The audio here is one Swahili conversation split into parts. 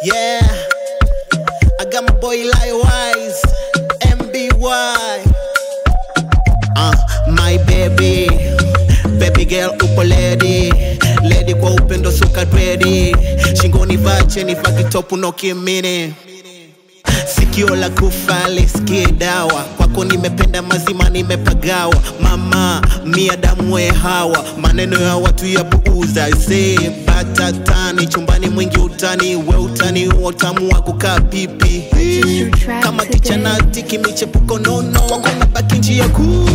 Yeah, I got my boy Likewise, MBY. My baby, baby girl upo lady, lady kwa upendo suka ready. Shingoni vache ni fakitopu no kimini. Sikio la kufa lisikie dawa, kwako nimependa mazima nimepagawa. Mama, mia damu we hawa, maneno ya watu ya puuza. Say, batatani, chumbani mwingi utani. We utani utamu wako kaa pipi. Kama kichana tiki michepuko nono, wako nabaki njia kuu.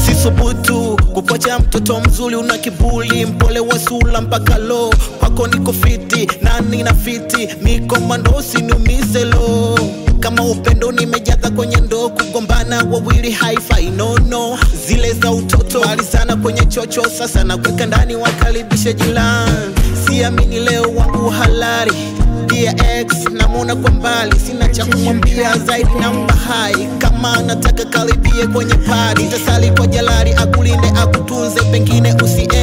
Sisubutu kupocha mtoto mzuri una kibuli, mpole wasula mpaka lo. Kwako niko fiti, nani na fiti, miko mandosi numise lo. Kama upendo nimejaza kwenye ndo, kugombana wawili hi-fi no. Zile za utoto bali sana kwenye chocho, sasa na kweka ndani wakalibisha jilani. Siamini leo wangu halali, dear ex namona kwa mbali. Sina cha kumwambia zaidi na mbahai, kama nataka karibie kwenye party. Tasali kwa jalari akulinde akutunze, pengine usie